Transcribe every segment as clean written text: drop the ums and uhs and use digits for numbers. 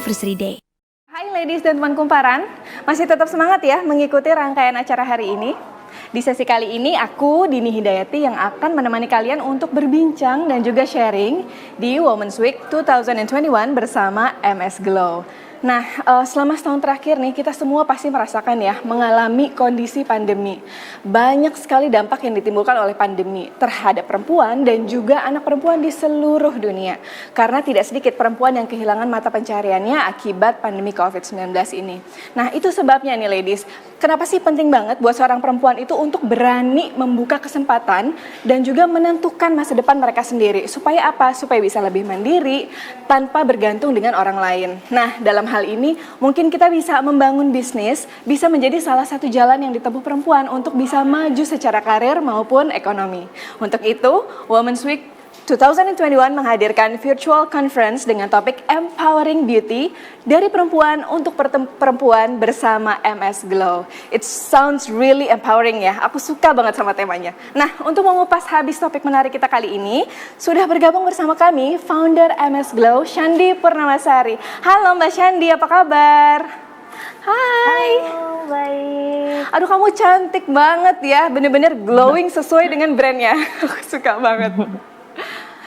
Anniversary Day. Hai ladies dan teman kumparan, masih tetap semangat ya mengikuti rangkaian acara hari ini. Di sesi kali ini aku, Dini Hidayati, yang akan menemani kalian untuk berbincang dan juga sharing di Women's Week 2021 bersama MS Glow. Nah, selama setahun terakhir nih kita semua pasti merasakan ya mengalami kondisi pandemi. Banyak sekali dampak yang ditimbulkan oleh pandemi terhadap perempuan dan juga anak perempuan di seluruh dunia. Karena tidak sedikit perempuan yang kehilangan mata pencariannya akibat pandemi COVID-19 ini. Nah, itu sebabnya nih ladies, kenapa sih penting banget buat seorang perempuan itu untuk berani membuka kesempatan dan juga menentukan masa depan mereka sendiri. Supaya apa? Supaya bisa lebih mandiri tanpa bergantung dengan orang lain. Nah, dalam hal ini mungkin kita bisa membangun bisnis, bisa menjadi salah satu jalan yang ditempuh perempuan untuk bisa maju secara karir maupun ekonomi. Untuk itu, Women's Week 2021 menghadirkan virtual conference dengan topik Empowering Beauty dari perempuan untuk perempuan bersama MS Glow. It sounds really empowering ya, aku suka banget sama temanya. Nah, untuk mengupas habis topik menarik kita kali ini, sudah bergabung bersama kami founder MS Glow, Shandi Purnamasari. Halo Mbak Shandi, apa kabar? Hai. Halo, baik. Aduh, kamu cantik banget ya, bener-bener glowing sesuai dengan brandnya. Aku suka banget.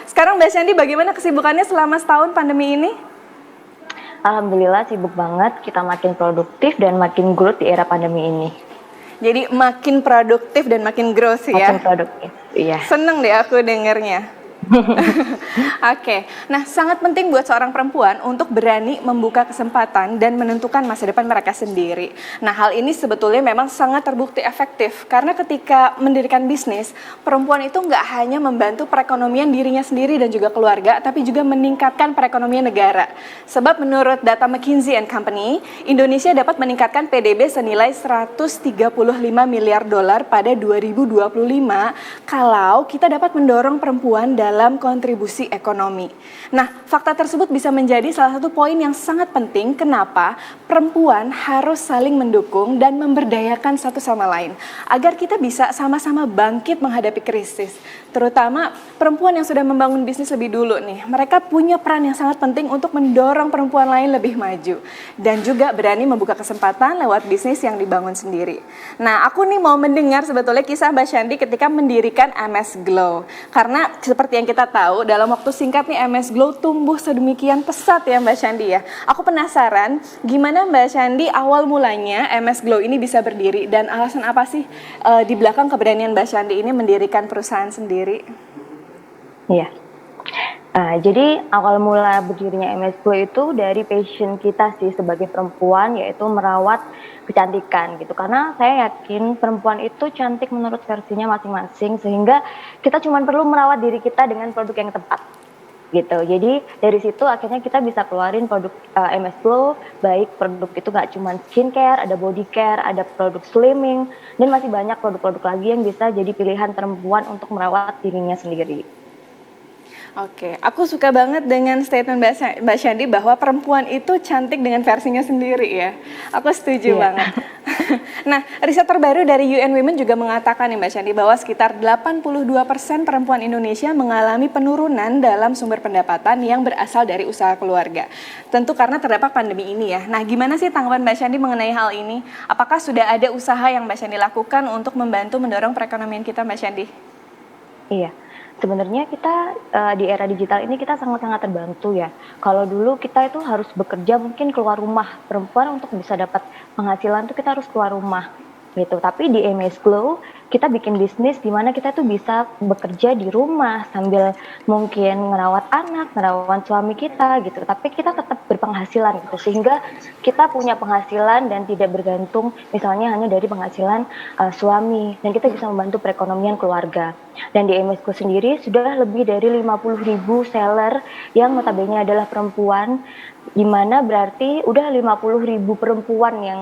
Sekarang Mbak Shandi, bagaimana kesibukannya selama setahun pandemi ini? Alhamdulillah sibuk banget, kita makin produktif dan makin growth di era pandemi ini. Jadi makin produktif dan makin growth ya? Makin produktif, iya. Seneng deh aku dengernya. Oke, nah sangat penting buat seorang perempuan untuk berani membuka kesempatan dan menentukan masa depan mereka sendiri. Nah, hal ini sebetulnya memang sangat terbukti efektif karena ketika mendirikan bisnis, perempuan itu nggak hanya membantu perekonomian dirinya sendiri dan juga keluarga, tapi juga meningkatkan perekonomian negara. Sebab menurut data McKinsey & Company, Indonesia dapat meningkatkan PDB senilai 135 miliar dolar pada 2025 kalau kita dapat mendorong perempuan dalam kontribusi ekonomi. Nah, fakta tersebut bisa menjadi salah satu poin yang sangat penting kenapa perempuan harus saling mendukung dan memberdayakan satu sama lain agar kita bisa sama-sama bangkit menghadapi krisis. Terutama perempuan yang sudah membangun bisnis lebih dulu nih, mereka punya peran yang sangat penting untuk mendorong perempuan lain lebih maju dan juga berani membuka kesempatan lewat bisnis yang dibangun sendiri. Nah, aku nih mau mendengar sebetulnya kisah Mbak Shandi ketika mendirikan MS Glow. Karena seperti yang kita tahu, dalam waktu singkat nih MS Glow tumbuh sedemikian pesat ya Mbak Shandi ya. Aku penasaran gimana Mbak Shandi awal mulanya MS Glow ini bisa berdiri dan alasan apa sih di belakang keberanian Mbak Shandi ini mendirikan perusahaan sendiri? Iya. Jadi awal mula berdirinya MS Glow itu dari passion kita sih sebagai perempuan, yaitu merawat kecantikan gitu. Karena saya yakin perempuan itu cantik menurut versinya masing-masing, sehingga kita cuma perlu merawat diri kita dengan produk yang tepat gitu. Jadi dari situ akhirnya kita bisa keluarin produk MS Glow, baik produk itu nggak cuma skincare, ada body care, ada produk slimming, dan masih banyak produk-produk lagi yang bisa jadi pilihan perempuan untuk merawat dirinya sendiri. Oke, aku suka banget dengan statement Mbak Shandi bahwa perempuan itu cantik dengan versinya sendiri ya. Aku setuju banget. Nah, riset terbaru dari UN Women juga mengatakan nih Mbak Shandi bahwa sekitar 82% perempuan Indonesia mengalami penurunan dalam sumber pendapatan yang berasal dari usaha keluarga. Tentu karena terdampak pandemi ini ya. Nah, gimana sih tanggapan Mbak Shandi mengenai hal ini? Apakah sudah ada usaha yang Mbak Shandi lakukan untuk membantu mendorong perekonomian kita Mbak Shandi? Iya. Sebenarnya kita di era digital ini kita sangat-sangat terbantu ya. Kalau dulu kita itu harus bekerja mungkin keluar rumah, perempuan untuk bisa dapat penghasilan tuh kita harus keluar rumah gitu. Tapi di MS Glow kita bikin bisnis di mana kita tuh bisa bekerja di rumah sambil mungkin ngerawat anak, ngerawat suami kita gitu. Tapi kita tetap berpenghasilan gitu, sehingga kita punya penghasilan dan tidak bergantung misalnya hanya dari penghasilan suami, dan kita bisa membantu perekonomian keluarga. Dan di MS Glow sendiri sudah lebih dari 50.000 seller yang notabene adalah perempuan, di mana berarti udah 50.000 perempuan yang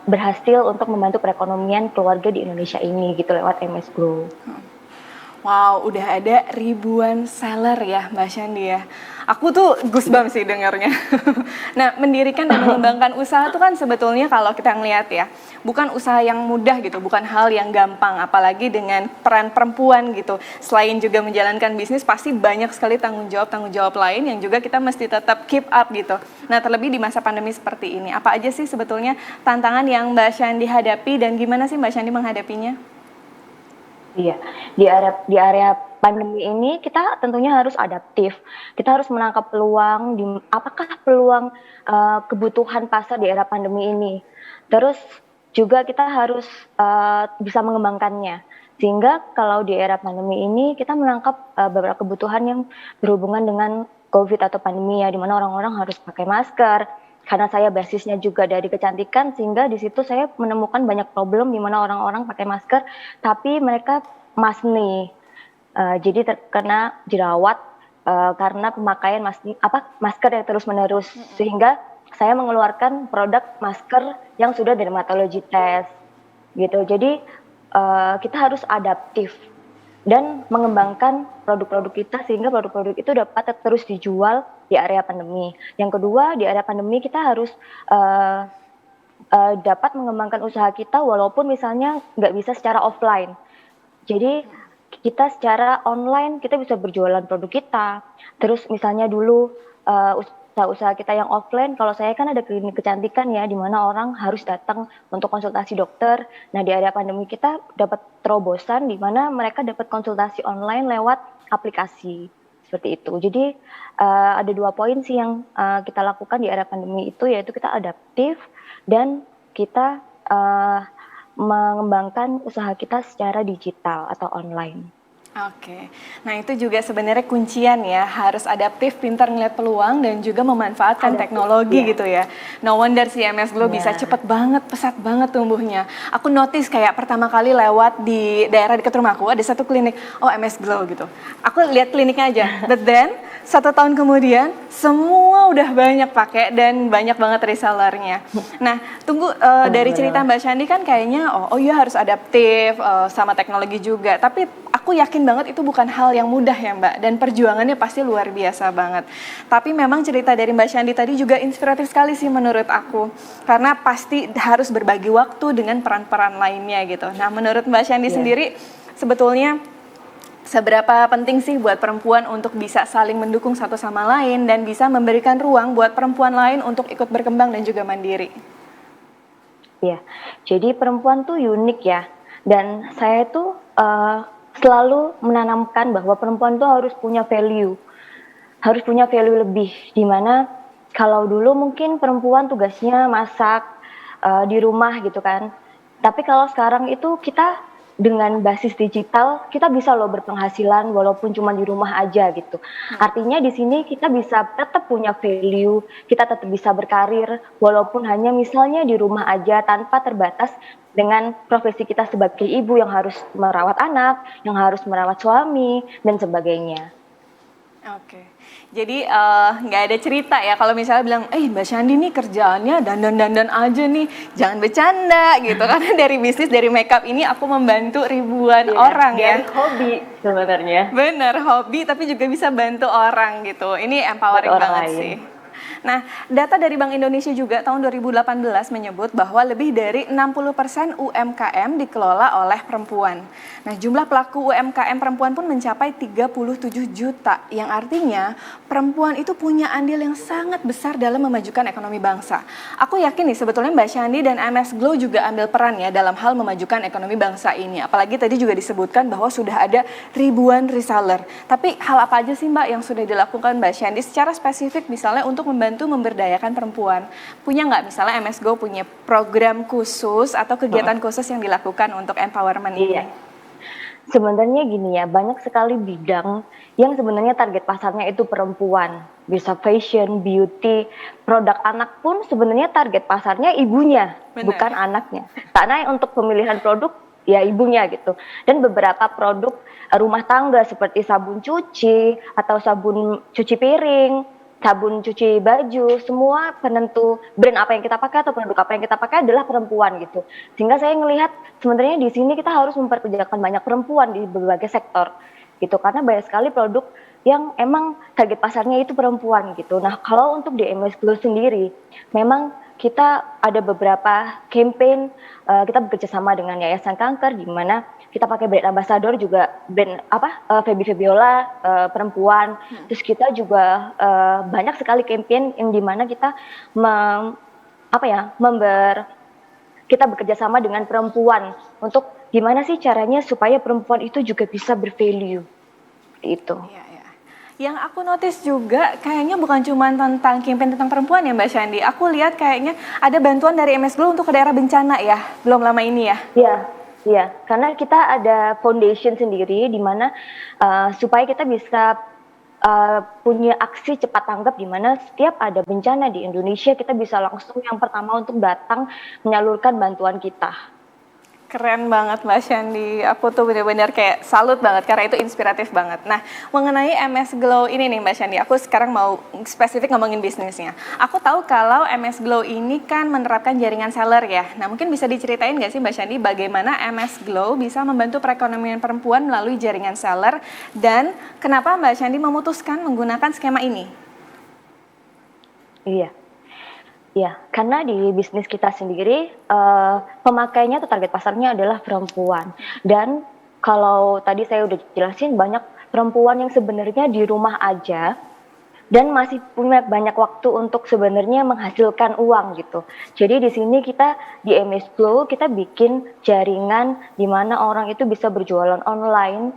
berhasil untuk membantu perekonomian keluarga di Indonesia ini gitu lewat MS Glow. Wow, udah ada ribuan seller ya Mbak Shandi ya. Aku tuh goosebumps sih dengarnya. Nah, mendirikan dan mengembangkan usaha tuh kan sebetulnya kalau kita ngeliat ya, bukan usaha yang mudah gitu, bukan hal yang gampang, apalagi dengan peran perempuan gitu. Selain juga menjalankan bisnis, pasti banyak sekali tanggung jawab lain yang juga kita mesti tetap keep up gitu. Nah, terlebih di masa pandemi seperti ini, apa aja sih sebetulnya tantangan yang Mbak Syandi hadapi dan gimana sih Mbak Syandi menghadapinya? Iya, di area pandemi ini kita tentunya harus adaptif. Kita harus menangkap peluang apakah peluang kebutuhan pasar di era pandemi ini. Terus juga kita harus bisa mengembangkannya. Sehingga kalau di era pandemi ini kita menangkap beberapa kebutuhan yang berhubungan dengan COVID atau pandemi ya, di mana orang-orang harus pakai masker. Karena saya basisnya juga dari kecantikan, sehingga di situ saya menemukan banyak problem di mana orang-orang pakai masker tapi mereka masni, jadi terkena jerawat karena pemakaian masker yang terus-menerus, sehingga saya mengeluarkan produk masker yang sudah dermatologi test gitu. Jadi kita harus adaptif dan mengembangkan produk-produk kita sehingga produk-produk itu dapat terus dijual di area pandemi. Yang kedua, di area pandemi kita harus dapat mengembangkan usaha kita walaupun misalnya nggak bisa secara offline. Jadi kita secara online kita bisa berjualan produk kita. Terus misalnya dulu usaha-usaha kita yang offline, kalau saya kan ada klinik kecantikan ya, di mana orang harus datang untuk konsultasi dokter. Nah, di area pandemi kita dapat terobosan di mana mereka dapat konsultasi online lewat aplikasi seperti itu. Jadi ada 2 poin sih yang kita lakukan di era pandemi itu, yaitu kita adaptif dan kita mengembangkan usaha kita secara digital atau online. Oke, nah itu juga sebenarnya kuncian ya, harus adaptif, pintar ngeliat peluang dan juga memanfaatkan teknologi gitu ya. No wonder si MS Glow bisa cepet banget, pesat banget tumbuhnya. Aku notice kayak pertama kali lewat di daerah dekat rumahku ada satu klinik, oh MS Glow gitu. Aku lihat kliniknya aja, but then 1 tahun kemudian semua udah banyak pakai dan banyak banget resellernya. Nah, tunggu dari cerita Mbak Syandi kan kayaknya oh iya harus adaptif sama teknologi juga, tapi aku yakin banget itu bukan hal yang mudah ya Mbak, dan perjuangannya pasti luar biasa banget. Tapi memang cerita dari Mbak Syandi tadi juga inspiratif sekali sih menurut aku, karena pasti harus berbagi waktu dengan peran-peran lainnya gitu. Nah, menurut Mbak Syandi sendiri sebetulnya seberapa penting sih buat perempuan untuk bisa saling mendukung satu sama lain dan bisa memberikan ruang buat perempuan lain untuk ikut berkembang dan juga mandiri? Iya, jadi perempuan tuh unik ya, dan saya tuh selalu menanamkan bahwa perempuan tuh harus punya value lebih, dimana kalau dulu mungkin perempuan tugasnya masak di rumah gitu kan, tapi kalau sekarang itu kita dengan basis digital kita bisa loh berpenghasilan walaupun cuma di rumah aja gitu. Artinya di sini kita bisa tetap punya value, kita tetap bisa berkarir walaupun hanya misalnya di rumah aja tanpa terbatas dengan profesi kita sebagai ibu yang harus merawat anak, yang harus merawat suami dan sebagainya. Oke, jadi nggak ada cerita ya kalau misalnya bilang, Mbak Syandi nih kerjaannya dandan-dandan aja nih, jangan bercanda gitu. Karena dari bisnis, dari makeup ini aku membantu ribuan orang ya. Hobi sebenarnya. Bener, hobi tapi juga bisa bantu orang gitu. Ini empowering banget sih. Nah, data dari Bank Indonesia juga tahun 2018 menyebut bahwa lebih dari 60% UMKM dikelola oleh perempuan. Nah, jumlah pelaku UMKM perempuan pun mencapai 37 juta, yang artinya perempuan itu punya andil yang sangat besar dalam memajukan ekonomi bangsa. Aku yakin nih sebetulnya Mbak Syandi dan MS Glow juga ambil peran ya dalam hal memajukan ekonomi bangsa ini. Apalagi tadi juga disebutkan bahwa sudah ada ribuan reseller. Tapi hal apa aja sih Mbak yang sudah dilakukan Mbak Syandi secara spesifik misalnya untuk membantu memberdayakan perempuan? Punya nggak misalnya MS Glow punya program khusus atau kegiatan khusus yang dilakukan untuk empowerment ini? Sebenarnya gini ya, banyak sekali bidang yang sebenarnya target pasarnya itu perempuan. Bisa fashion, beauty, produk anak pun sebenarnya target pasarnya ibunya, bukan anaknya. Karena untuk pemilihan produk ya ibunya gitu. Dan beberapa produk rumah tangga seperti sabun cuci atau sabun cuci piring, sabun cuci baju, semua penentu brand apa yang kita pakai atau produk apa yang kita pakai adalah perempuan gitu. Sehingga saya ngelihat sebenarnya di sini kita harus memperkerjakan banyak perempuan di berbagai sektor gitu, karena banyak sekali produk yang emang target pasarnya itu perempuan gitu. Nah, kalau untuk di MS Glow sendiri, memang kita ada beberapa campaign, kita bekerja sama dengan Yayasan Kanker, di mana kita pakai brand ambassador juga brand Feby Febiola, perempuan. Terus kita juga banyak sekali campaign yang di mana kita kita bekerja sama dengan perempuan untuk gimana sih caranya supaya perempuan itu juga bisa bervalue itu. Iya, iya. Yang aku notice juga kayaknya bukan cuma tentang campaign tentang perempuan ya Mbak Shandi. Aku lihat kayaknya ada bantuan dari MS Glow untuk ke daerah bencana ya, belum lama ini ya. Iya, iya. Karena kita ada foundation sendiri di mana supaya kita bisa punya aksi cepat tanggap, di mana setiap ada bencana di Indonesia kita bisa langsung yang pertama untuk datang menyalurkan bantuan kita. Keren banget Mbak Shandi, aku tuh benar-benar kayak salut banget karena itu inspiratif banget. Nah, mengenai MS Glow ini nih Mbak Shandi, aku sekarang mau spesifik ngomongin bisnisnya. Aku tahu kalau MS Glow ini kan menerapkan jaringan seller ya. Nah, mungkin bisa diceritain nggak sih Mbak Shandi bagaimana MS Glow bisa membantu perekonomian perempuan melalui jaringan seller dan kenapa Mbak Shandi memutuskan menggunakan skema ini? Iya. Ya, karena di bisnis kita sendiri pemakainya atau target pasarnya adalah perempuan. Dan kalau tadi saya udah jelasin, banyak perempuan yang sebenarnya di rumah aja dan masih punya banyak waktu untuk sebenarnya menghasilkan uang gitu. Jadi di sini kita di MS Glow kita bikin jaringan di mana orang itu bisa berjualan online.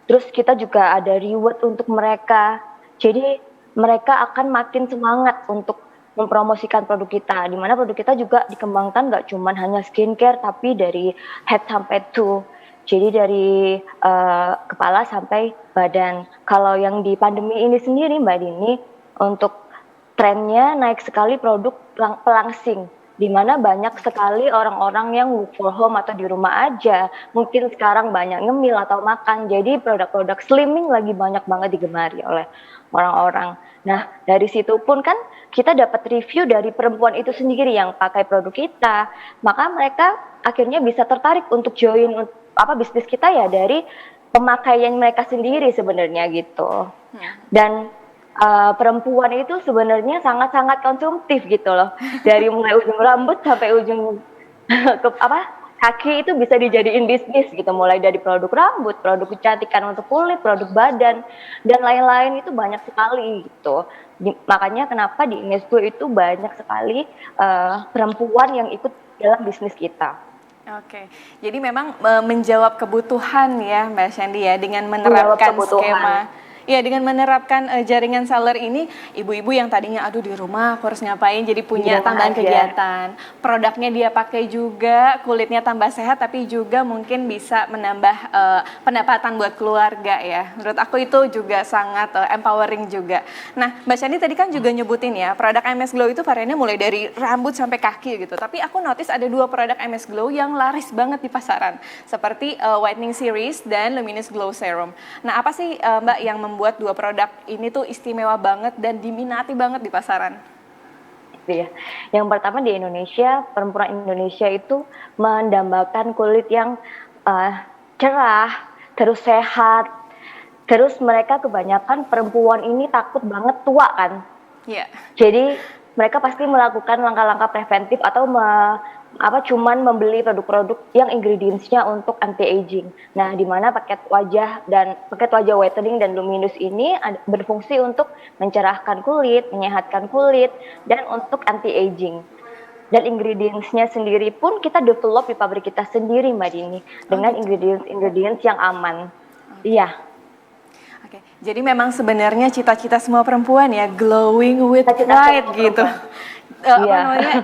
Terus kita juga ada reward untuk mereka. Jadi mereka akan makin semangat untuk mempromosikan produk kita, di mana produk kita juga dikembangkan nggak cuma hanya skincare, tapi dari head sampai toe, jadi dari kepala sampai badan. Kalau yang di pandemi ini sendiri Mbak Dini, untuk trennya naik sekali produk pelangsing, di mana banyak sekali orang-orang yang work for home atau di rumah aja, mungkin sekarang banyak ngemil atau makan, jadi produk-produk slimming lagi banyak banget digemari oleh orang-orang. Nah, dari situ pun kan kita dapat review dari perempuan itu sendiri yang pakai produk kita, maka mereka akhirnya bisa tertarik untuk join bisnis kita ya dari pemakaian mereka sendiri sebenarnya gitu. Dan perempuan itu sebenarnya sangat-sangat konsumtif gitu loh, dari mulai ujung rambut sampai ujung kaki itu bisa dijadiin bisnis gitu, mulai dari produk rambut, produk kecantikan untuk kulit, produk badan, dan lain-lain itu banyak sekali gitu. Makanya kenapa di Inesco itu banyak sekali perempuan yang ikut dalam bisnis kita. Oke, jadi memang menjawab kebutuhan ya Mbak Shandi ya dengan menerapkan skema. Ya, dengan menerapkan jaringan seller ini, ibu-ibu yang tadinya aduh di rumah aku harus ngapain, jadi punya tambahan kegiatan. Produknya dia pakai juga, kulitnya tambah sehat, tapi juga mungkin bisa menambah pendapatan buat keluarga ya. Menurut aku itu juga sangat empowering juga. Nah, Mbak Shandi tadi kan juga nyebutin ya, produk MS Glow itu variannya mulai dari rambut sampai kaki gitu. Tapi aku notice ada 2 produk MS Glow yang laris banget di pasaran, seperti Whitening Series dan Luminous Glow Serum. Nah, apa sih Mbak yang membuat 2 produk ini tuh istimewa banget dan diminati banget di pasaran? Iya. Yang pertama di Indonesia, perempuan Indonesia itu mendambakan kulit yang cerah, terus sehat. Terus mereka kebanyakan perempuan ini takut banget tua kan. Iya. Jadi mereka pasti melakukan langkah-langkah preventif atau cuman membeli produk-produk yang ingredients-nya untuk anti-aging. Nah, di mana paket wajah whitening dan luminous ini berfungsi untuk mencerahkan kulit, menyehatkan kulit, dan untuk anti-aging. Dan ingredients-nya sendiri pun kita develop di pabrik kita sendiri, Mbak Dini, dengan ingredients yang aman. Iya. Oke, jadi memang sebenarnya cita-cita semua perempuan ya, glowing with pride gitu.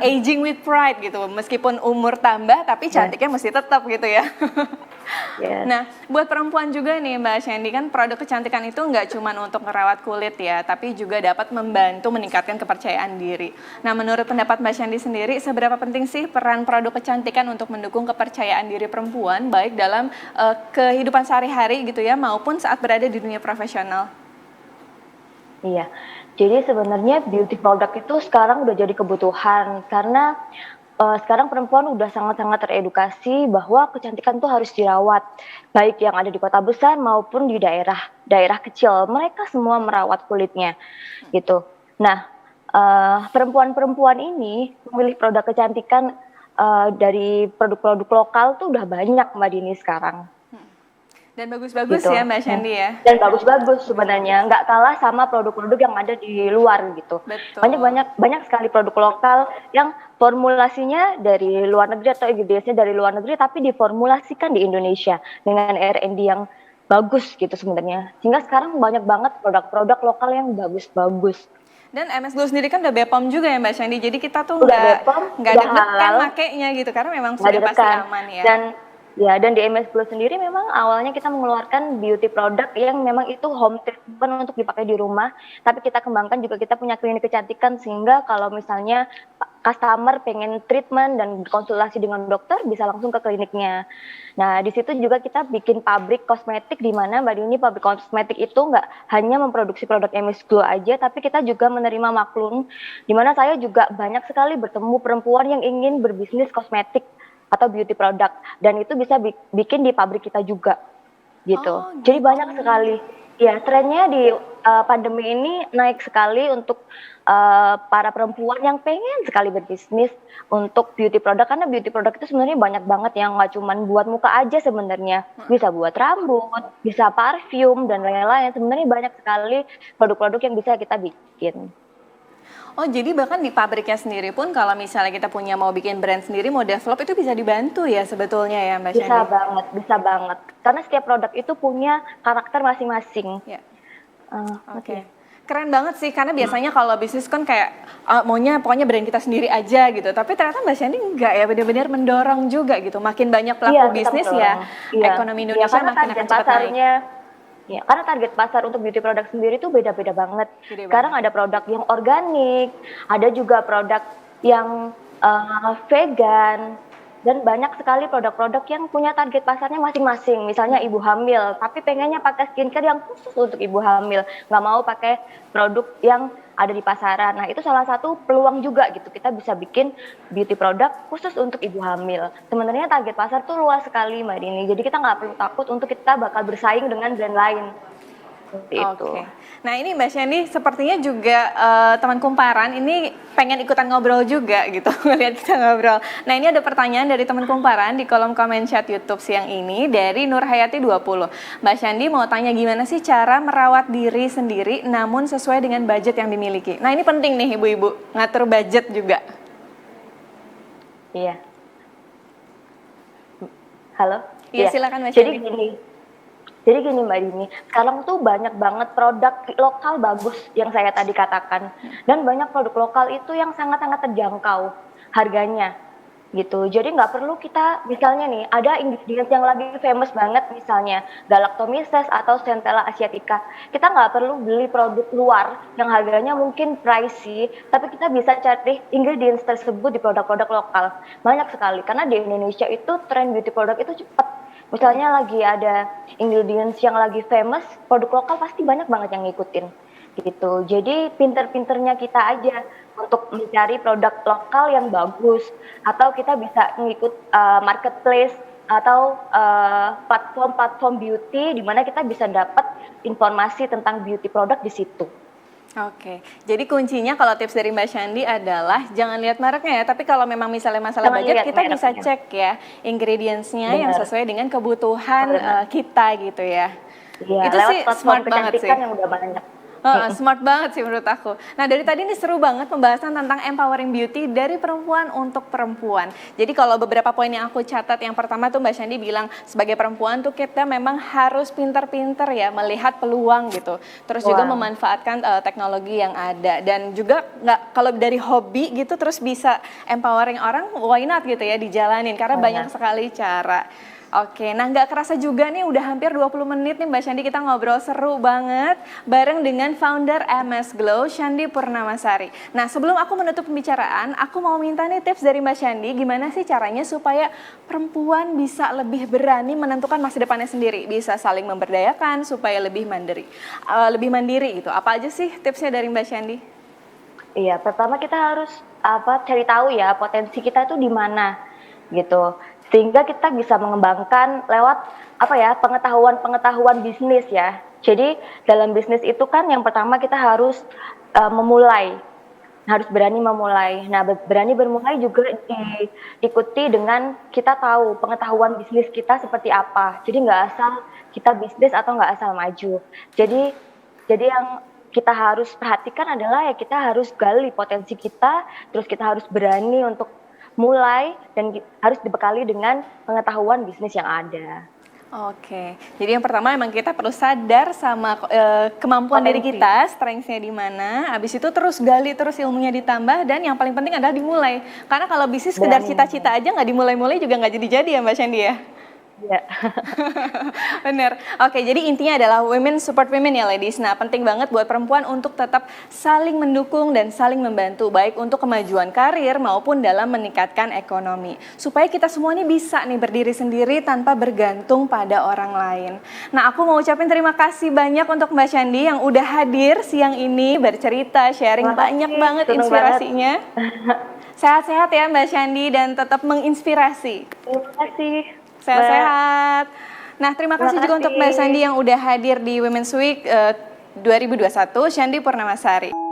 Aging with pride gitu, meskipun umur tambah tapi cantiknya mesti tetap gitu ya. Nah, buat perempuan juga nih Mbak Shandi, kan produk kecantikan itu nggak cuma untuk merawat kulit ya, tapi juga dapat membantu meningkatkan kepercayaan diri. Nah, menurut pendapat Mbak Shandi sendiri, seberapa penting sih peran produk kecantikan untuk mendukung kepercayaan diri perempuan, baik dalam kehidupan sehari-hari gitu ya, maupun saat berada di dunia profesional? Iya, jadi sebenarnya beauty product itu sekarang udah jadi kebutuhan karena sekarang perempuan udah sangat-sangat teredukasi bahwa kecantikan tuh harus dirawat, baik yang ada di kota besar maupun di daerah kecil. Mereka semua merawat kulitnya, gitu. Nah, perempuan-perempuan ini memilih produk kecantikan dari produk-produk lokal tuh udah banyak Mbak Dini sekarang. Dan bagus-bagus Gitu. ya Mbak Shandy ya. Dan bagus-bagus sebenarnya, nggak kalah sama produk-produk yang ada di luar gitu. Betul. Banyak sekali produk lokal yang formulasinya dari luar negeri atau ingredientsnya dari luar negeri, tapi diformulasikan di Indonesia dengan R&D yang bagus gitu sebenarnya. Sehingga sekarang banyak banget produk-produk lokal yang bagus-bagus. Dan MS Glow sendiri kan udah BPOM juga ya Mbak Shandy, jadi kita tuh Udah BPOM, nggak udah deg-degan halal, makainya gitu, karena memang nggak sudah pasti deg-degan. aman ya. Dan di MS Glow sendiri memang awalnya kita mengeluarkan beauty product yang memang itu home treatment untuk dipakai di rumah, tapi kita kembangkan juga kita punya klinik kecantikan sehingga kalau misalnya customer pengen treatment dan konsultasi dengan dokter bisa langsung ke kliniknya. Nah, di situ juga kita bikin pabrik kosmetik di mana Mbak Dini pabrik kosmetik itu nggak hanya memproduksi produk MS Glow aja, tapi kita juga menerima maklum di mana saya juga banyak sekali bertemu perempuan yang ingin berbisnis kosmetik atau beauty product dan itu bisa bikin di pabrik kita juga gitu. Oh, Jadi gitu. banyak sekali. Ya, trennya di pandemi ini naik sekali untuk para perempuan yang pengen sekali berbisnis untuk beauty product karena beauty product itu sebenarnya banyak banget yang nggak cuman buat muka aja sebenarnya. Bisa buat rambut, bisa parfum dan lain-lain. Sebenarnya banyak sekali produk-produk yang bisa kita bikin. Oh, jadi bahkan di pabriknya sendiri pun kalau misalnya kita punya mau bikin brand sendiri, mau develop itu bisa dibantu ya sebetulnya ya Mbak Bisa Shandy? banget, bisa banget. Karena setiap produk itu punya karakter masing-masing. Ya. Oke. Oke. Keren banget sih, karena biasanya kalau bisnis kan kayak maunya pokoknya brand kita sendiri aja gitu. Tapi ternyata Mbak Shandy enggak ya, benar-benar mendorong juga gitu. Makin banyak pelaku Iya, kita bisnis mendorong. ya, Iya. ekonomi Iya, Indonesia karena makin akan cepat naik. Ya, karena target pasar untuk beauty product sendiri itu beda-beda banget. Gede Sekarang banget. ada produk yang organik, ada juga produk yang vegan, dan banyak sekali produk-produk yang punya target pasarnya masing-masing. Misalnya ibu hamil, tapi pengennya pakai skincare yang khusus untuk ibu hamil, nggak mau pakai produk yang ada di pasaran. Nah, itu salah satu peluang juga gitu. Kita bisa bikin beauty product khusus untuk ibu hamil. Sebenarnya target pasar tuh luas sekali, Mbak Dini. Jadi kita nggak perlu takut untuk kita bakal bersaing dengan brand lain. Seperti itu. Oke. Nah ini Mbak Shani sepertinya juga teman kumparan ini pengen ikutan ngobrol juga gitu, ngelihat kita ngobrol. Nah ini ada pertanyaan dari teman kumparan di kolom komen chat YouTube siang ini dari Nurhayati 20. Mbak Shandi mau tanya gimana sih cara merawat diri sendiri namun sesuai dengan budget yang dimiliki. Nah ini penting nih ibu-ibu, ngatur budget juga. Iya. Halo? Iya silakan Mbak Jadi Shandi. gini Mbak Dini, sekarang tuh banyak banget produk lokal bagus yang saya tadi katakan. Dan banyak produk lokal itu yang sangat-sangat terjangkau harganya gitu. Jadi nggak perlu kita, misalnya nih, ada ingredients yang lagi famous banget misalnya Galactomyces atau Centella asiatica. Kita nggak perlu beli produk luar yang harganya mungkin pricey, tapi kita bisa cari ingredients tersebut di produk-produk lokal. Banyak sekali, karena di Indonesia itu tren beauty product itu cepat. Misalnya lagi ada ingredients yang lagi famous, produk lokal pasti banyak banget yang ngikutin gitu. Jadi pinter-pinternya kita aja untuk mencari produk lokal yang bagus, atau kita bisa ngikut marketplace atau platform-platform beauty di mana kita bisa dapat informasi tentang beauty product di situ. Oke, jadi kuncinya kalau tips dari Mbak Shandi adalah jangan lihat mereknya ya, tapi kalau memang misalnya masalah budget kita bisa cek ya ingredients-nya yang sesuai dengan kebutuhan kita gitu ya. Iya, itu sih smart banget sih. Yang udah banyak. Smart banget sih menurut aku. Nah dari tadi ini seru banget pembahasan tentang empowering beauty dari perempuan untuk perempuan. Jadi kalau beberapa poin yang aku catat, yang pertama tuh Mbak Shandi bilang sebagai perempuan tuh kita memang harus pinter-pinter ya melihat peluang gitu. Terus juga memanfaatkan teknologi yang ada, dan juga nggak, kalau dari hobi gitu terus bisa empowering orang, why not gitu ya dijalanin, karena banyak sekali cara. Oke, nah nggak kerasa juga nih udah hampir 20 menit nih Mbak Shandi kita ngobrol seru banget bareng dengan founder MS Glow, Shandi Purnamasari. Nah sebelum aku menutup pembicaraan, aku mau minta nih tips dari Mbak Shandi, gimana sih caranya supaya perempuan bisa lebih berani menentukan masa depannya sendiri, bisa saling memberdayakan supaya lebih mandiri gitu. Apa aja sih tipsnya dari Mbak Shandi? Iya, pertama kita harus cari tahu ya potensi kita itu di mana gitu, sehingga kita bisa mengembangkan lewat pengetahuan bisnis ya. Jadi dalam bisnis itu kan yang pertama kita harus memulai harus berani memulai. Nah, berani bermulai juga diikuti dengan kita tahu pengetahuan bisnis kita seperti apa. Jadi nggak asal kita bisnis atau nggak asal maju. Jadi yang kita harus perhatikan adalah ya kita harus gali potensi kita, terus kita harus berani untuk mulai dan harus dibekali dengan pengetahuan bisnis yang ada. Oke, jadi yang pertama emang kita perlu sadar sama kemampuan diri Potensi. kita, strengths-nya di mana. Habis itu terus gali, terus ilmunya ditambah, dan yang paling penting adalah dimulai. Karena kalau bisnis sekedar Berani. cita-cita aja nggak dimulai-mulai juga nggak jadi-jadi ya Mbak Shandy ya? Ya. Bener. Oke, jadi intinya adalah women support women ya ladies. Nah, penting banget buat perempuan untuk tetap saling mendukung dan saling membantu, baik untuk kemajuan karir maupun dalam meningkatkan ekonomi. Supaya kita semua ini bisa nih berdiri sendiri tanpa bergantung pada orang lain. Nah, aku mau ucapin terima kasih banyak untuk Mbak Shandy yang udah hadir siang ini, bercerita, sharing Terima kasih, banyak banget seneng inspirasinya. Sehat-sehat ya Mbak Shandy dan tetap menginspirasi. Terima kasih. Sehat-sehat. Nah, terima kasih juga untuk Mbak kasih. Shandy yang udah hadir di Women's Week 2021, Shandy Purnamasari.